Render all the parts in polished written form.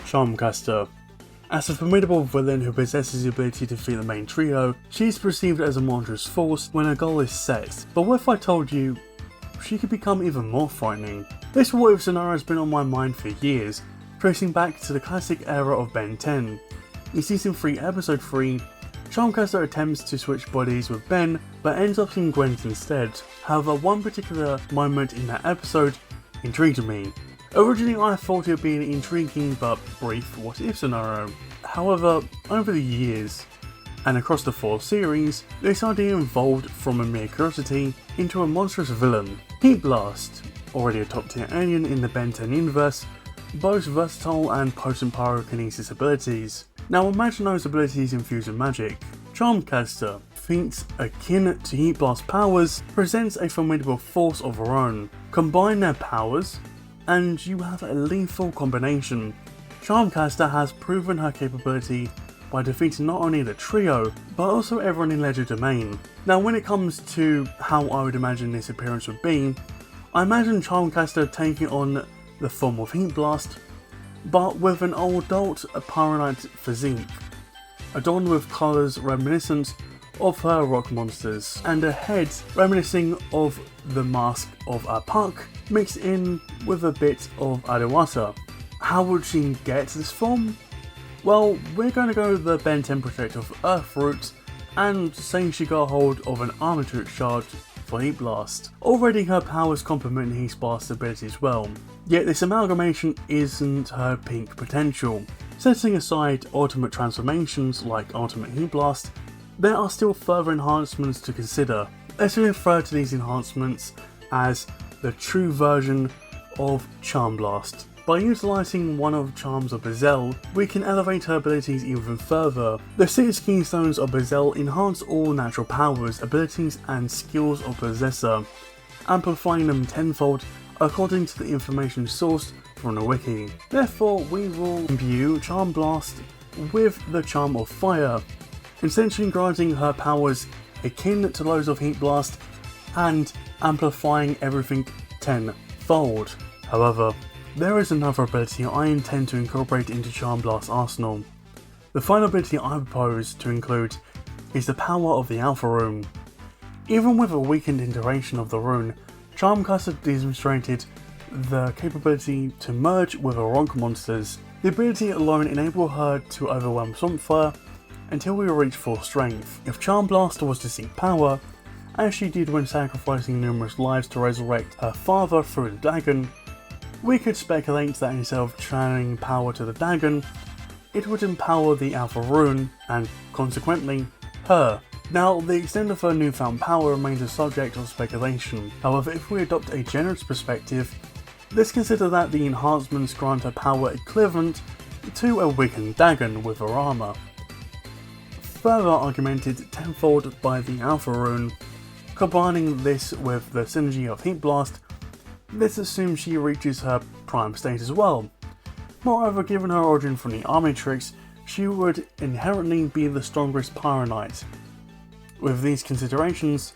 Charmcaster. As a formidable villain who possesses the ability to defeat the main trio, she is perceived as a monstrous force when a goal is set, but what if I told you she could become even more frightening? This what if scenario has been on my mind for years, tracing back to the classic era of Ben 10. In Season 3 Episode 3, Charmcaster attempts to switch bodies with Ben, but ends up seeing Gwen instead. However, one particular moment in that episode intrigued me. Originally I thought it would be an intriguing but brief what if scenario. However, over the years, and across the 4 series, this idea evolved from a mere curiosity into a monstrous villain. Heatblast, already a top tier alien in the Ben 10 universe, boasts versatile and potent pyrokinesis abilities. Now imagine those abilities infused with magic. Charmcaster, feats akin to Heatblast powers, presents a formidable force of her own. Combine their powers, and you have a lethal combination. Charmcaster has proven her capability by defeating not only the trio, but also everyone in Legerdemain. Now when it comes to how I would imagine this appearance would be, I imagine Charmcaster taking on the form of Heatblast, but with an adult pyronite physique, adorned with colours reminiscent of her rock monsters, and a head reminiscing of the mask of a puck, mixed in with a bit of Adewata. How would she get this form? Well, we're going to go with the Ben 10 Protector of Earth route, and saying she got hold of an Armature shard for Heatblast. Already her powers complement Heatblast's abilities well, yet this amalgamation isn't her peak potential. Setting aside ultimate transformations like Ultimate Heatblast, there are still further enhancements to consider. Let's refer to these enhancements as the true version of Charmblast. By utilising one of the charms of Bezel, we can elevate her abilities even further. The 6 keystones of Bezel enhance all natural powers, abilities and skills of Possessor, amplifying them tenfold according to the information sourced from the wiki. Therefore, we will imbue Charmblast with the Charm of Fire, essentially granting her powers akin to those of Heatblast and amplifying everything tenfold. However, there is another ability I intend to incorporate into Charmblast's arsenal. The final ability I propose to include is the power of the Alpha Rune. Even with a weakened iteration of the rune, Charmcaster demonstrated the capability to merge with her rock monsters. The ability alone enabled her to overwhelm Swampfire until we reach full strength. If Charmblast was to seek power, as she did when sacrificing numerous lives to resurrect her father through the Dagon, we could speculate that instead of channeling power to the Dagon, it would empower the Alpha Rune, and consequently, her. Now, the extent of her newfound power remains a subject of speculation. However, if we adopt a generous perspective, let's consider that the enhancements grant her power equivalent to a weakened Dagon with her armour. Further augmented tenfold by the Alpha Rune, combining this with the synergy of Heatblast, let's assume she reaches her prime state as well. Moreover, given her origin from the Omnitrix, she would inherently be the strongest Pyronite. With these considerations,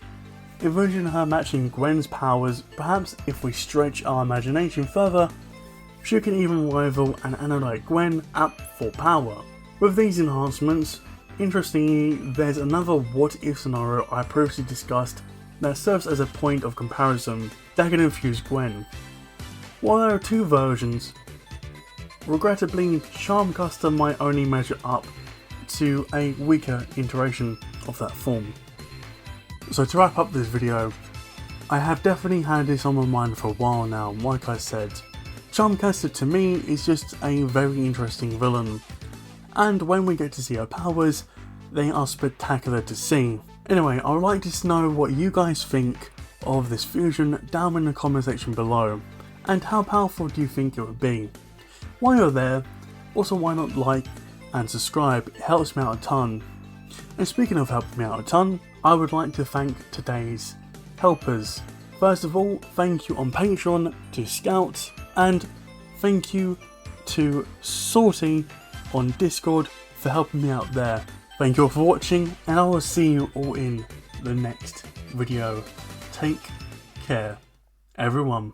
envision her matching Gwen's powers. Perhaps if we stretch our imagination further, she can even rival an Anodite Gwen at full power. With these enhancements, interestingly, there's another what if scenario I previously discussed that serves as a point of comparison: Dagon infused Gwen. While there are 2 versions, regrettably Charmcaster might only measure up to a weaker iteration of that form. So to wrap up this video, I have definitely had this on my mind for a while now. Like I said, Charmcaster to me is just a very interesting villain, and when we get to see her powers, they are spectacular to see. Anyway, I would like to know what you guys think of this fusion down in the comment section below, and how powerful do you think it would be? While you're there, also why not like and subscribe, it helps me out a ton. And speaking of helping me out a ton, I would like to thank today's helpers. First of all, thank you on Patreon to Scout, and thank you to Salty on Discord for helping me out there. Thank you all for watching, and I will see you all in the next video. Take care, everyone.